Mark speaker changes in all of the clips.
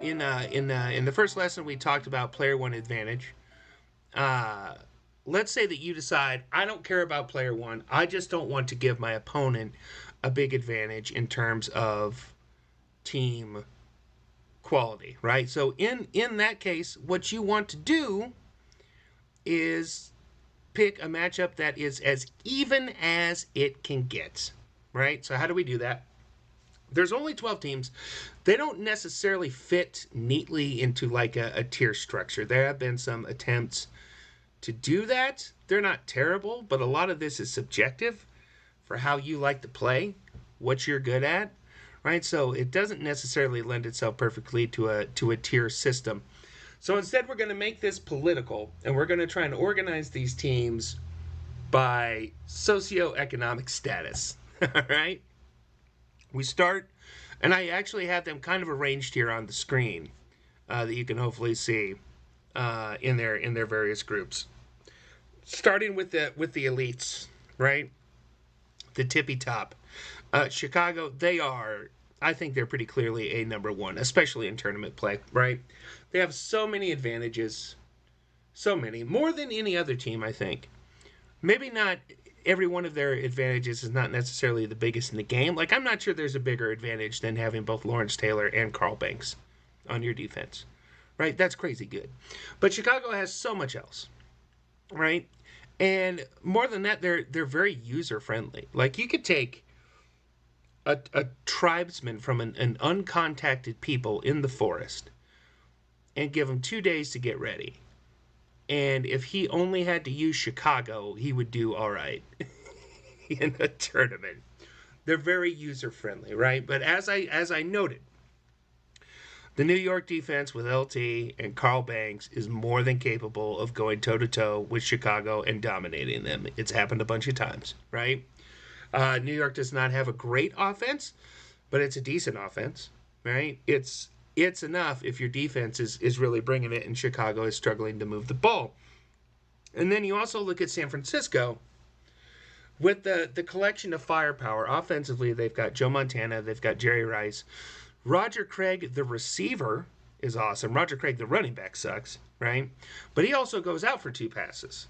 Speaker 1: In the first lesson we talked about player one advantage. Uh, let's say that you decide I don't care about player one. I just don't want to give my opponent a big advantage in terms of team quality, right? So in that case, what you want to do is pick a matchup that is as even as it can get, right? So how do we do that? There's only 12 teams. They don't necessarily fit neatly into like a tier structure. There have been some attempts to do that. They're not terrible, but a lot of this is subjective for how you like to play, what you're good at, right? So it doesn't necessarily lend itself perfectly to a tier system. So instead, we're going to make this political, and we're going to try and organize these teams by socioeconomic status. All right, we start, and I actually have them kind of arranged here on the screen that you can hopefully see in their various groups. Starting with the elites, right? The tippy top. Chicago, they are. I think they're pretty clearly a number one, especially in tournament play, right? They have so many advantages, so many, more than any other team, I think. Maybe not every one of their advantages is not necessarily the biggest in the game. Like, I'm not sure there's a bigger advantage than having both Lawrence Taylor and Carl Banks on your defense, right? That's crazy good. But Chicago has so much else, right? And more than that, they're very user friendly. Like, you could take a tribesman from an uncontacted people in the forest and give him 2 days to get ready. And if he only had to use Chicago, he would do all right in a tournament. They're very user friendly, right? But as I noted, the New York defense with LT and Carl Banks is more than capable of going toe to toe with Chicago and dominating them. It's happened a bunch of times, right? New York does not have a great offense, but it's a decent offense, right? It's enough if your defense is really bringing it and Chicago is struggling to move the ball. And then you also look at San Francisco with the collection of firepower. Offensively, they've got Joe Montana, they've got Jerry Rice. Roger Craig, the receiver, is awesome. Roger Craig, the running back, sucks, right? But he also goes out for 2 passes.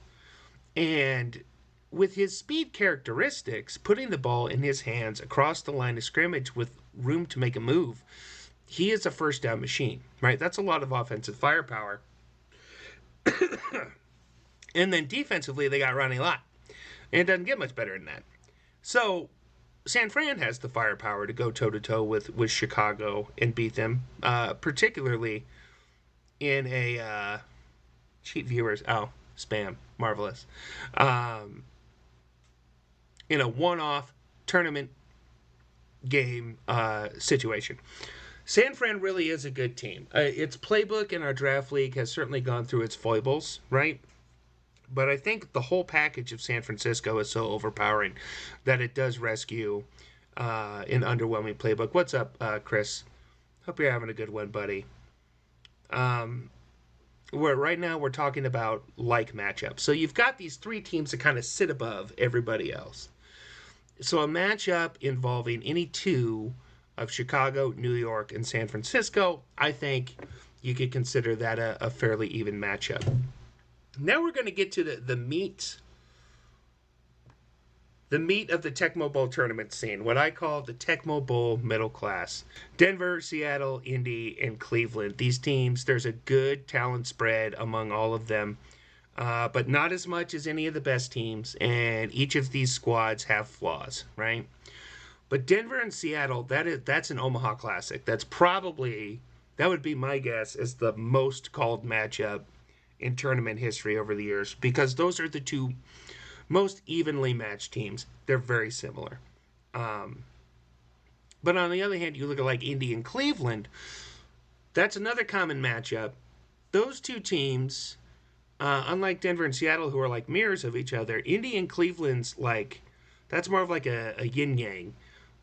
Speaker 1: And with his speed characteristics, putting the ball in his hands across the line of scrimmage with room to make a move, he is a first down machine, right? That's a lot of offensive firepower. And then defensively, they got Ronnie Lott. And it doesn't get much better than that. So San Fran has the firepower to go toe to toe with Chicago and beat them, particularly in a cheat viewers. Oh, spam, marvelous. Um, in a one-off tournament game situation. San Fran really is a good team. Its playbook in our draft league has certainly gone through its foibles, right? But I think the whole package of San Francisco is so overpowering that it does rescue an underwhelming playbook. What's up, Chris? Hope you're having a good one, buddy. Right now we're talking about like matchups. So you've got these three teams that kind of sit above everybody else. So a matchup involving any two of Chicago, New York, and San Francisco, I think you could consider that a fairly even matchup. Now we're going to get to the meat of the Tecmo Bowl tournament scene, what I call the Tecmo Bowl middle class. Denver, Seattle, Indy, and Cleveland. These teams, there's a good talent spread among all of them, but not as much as any of the best teams, and each of these squads have flaws, right? But Denver and Seattle, that's an Omaha Classic. That would be my guess as the most called matchup in tournament history over the years, because those are the two most evenly matched teams. They're very similar. But on the other hand, you look at like Indy and Cleveland, that's another common matchup. Those two teams, unlike Denver and Seattle, who are like mirrors of each other, Indy and Cleveland's like, that's more of like a yin yang,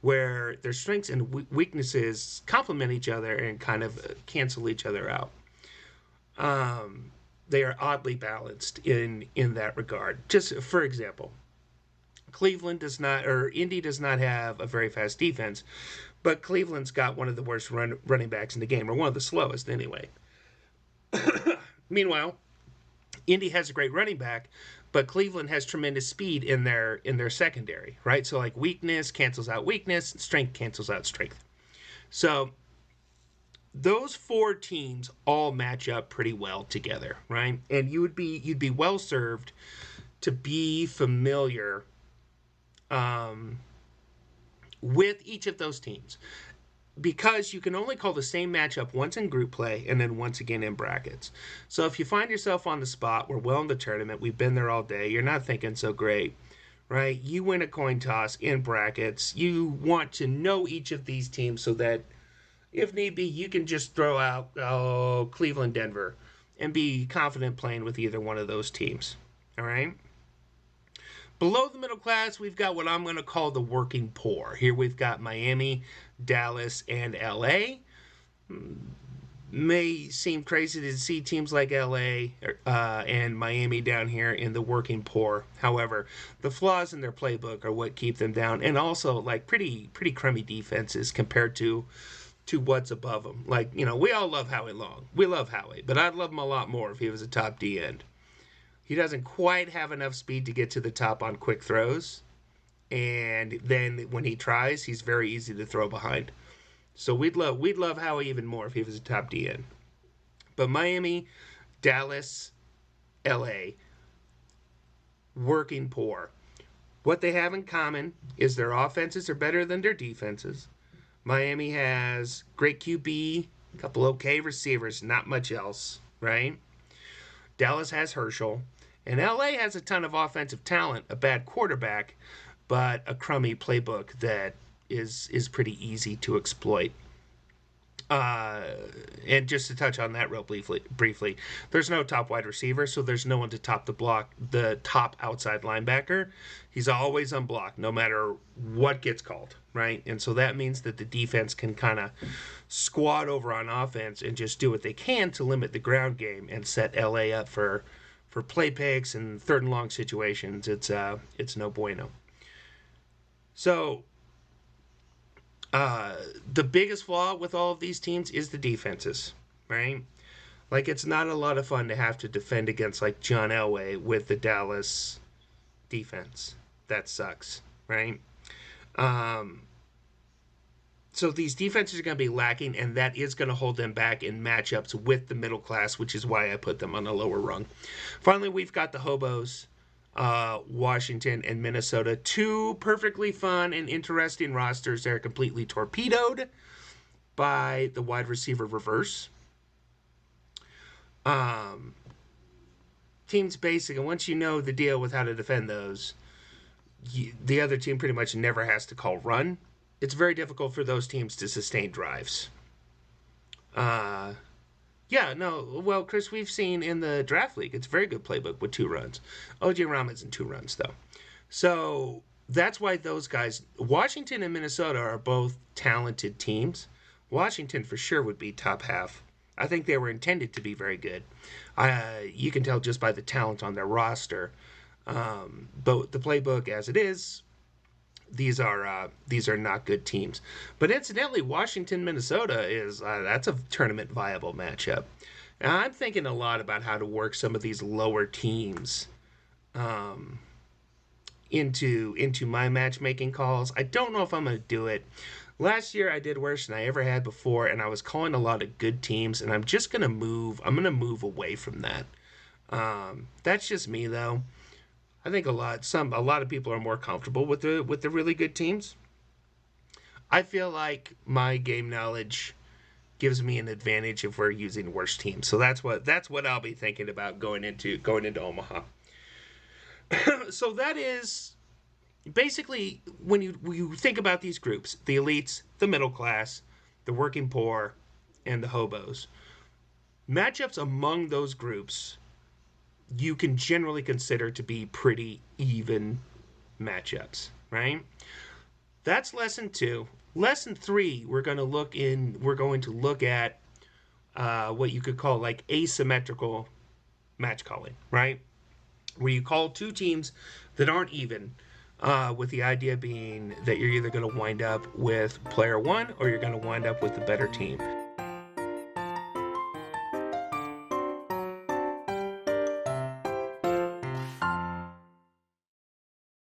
Speaker 1: where their strengths and weaknesses complement each other and kind of cancel each other out. They are oddly balanced in that regard. Just for example, Indy does not have a very fast defense, But Cleveland's got one of the worst running backs in the game, or one of the slowest anyway. Meanwhile, Indy has a great running back, but Cleveland has tremendous speed in their secondary, right? So like weakness cancels out weakness, strength cancels out strength. So those four teams all match up pretty well together, right? And you'd be well served to be familiar with each of those teams, because you can only call the same matchup once in group play and then once again in brackets. So if you find yourself on the spot, we're well in the tournament, we've been there all day, you're not thinking so great, right? You win a coin toss in brackets. You want to know each of these teams so that if need be, you can just throw out Cleveland, Denver, and be confident playing with either one of those teams. All right? Below the middle class, we've got what I'm going to call the working poor. Here we've got Miami, Dallas, and LA. May seem crazy to see teams like LA and Miami down here in the working poor. However, the flaws in their playbook are what keep them down, and also like pretty crummy defenses compared to what's above them. Like, we all love Howie Long. We love Howie, but I'd love him a lot more if he was a top D end. He doesn't quite have enough speed to get to the top on quick throws. And then when he tries, he's very easy to throw behind. So we'd love Howie even more if he was a top D end. But Miami, Dallas, LA, working poor. What they have in common is their offenses are better than their defenses. Miami has great QB, a couple okay receivers, not much else, right? Dallas has Herschel. And LA has a ton of offensive talent, a bad quarterback, but a crummy playbook that is pretty easy to exploit. And just to touch on that real briefly, there's no top wide receiver, so there's no one to top the top outside linebacker. He's always unblocked, no matter what gets called, right? And so that means that the defense can kind of squat over on offense and just do what they can to limit the ground game and set LA up for play picks and third and long situations. It's no bueno. So the biggest flaw with all of these teams is the defenses, right? Like, it's not a lot of fun to have to defend against like John Elway with the Dallas defense. That sucks, right? So these defenses are going to be lacking, and that is going to hold them back in matchups with the middle class, which is why I put them on a lower rung. Finally, we've got the Hobos, Washington, and Minnesota. Two perfectly fun and interesting rosters that are completely torpedoed by the wide receiver reverse. Teams basic, and once you know the deal with how to defend those, the other team pretty much never has to call run. It's very difficult for those teams to sustain drives. Well, Chris, we've seen in the draft league, it's a very good playbook with 2 runs. O.J. Rahman's in 2 runs, though. So that's why those guys, Washington and Minnesota, are both talented teams. Washington for sure would be top half. I think they were intended to be very good. You can tell just by the talent on their roster. But the playbook as it is, these are not good teams. But incidentally, Washington, Minnesota is that's a tournament viable matchup. And I'm thinking a lot about how to work some of these lower teams into my matchmaking calls. I don't know if I'm going to do it. Last year I did worse than I ever had before, and I was calling a lot of good teams, and I'm going to move away from that. That's just me, though. I think a lot of people are more comfortable with the really good teams. I feel like my game knowledge gives me an advantage if we're using worse teams. So that's what I'll be thinking about going into Omaha. So that is basically when you think about these groups: the elites, the middle class, the working poor, and the hobos. Matchups among those groups you can generally consider to be pretty even matchups, right? That's lesson 2. Lesson 3, we're going to look at what you could call like asymmetrical match calling, right? Where you call 2 teams that aren't even with the idea being that you're either going to wind up with player one or you're going to wind up with the better team.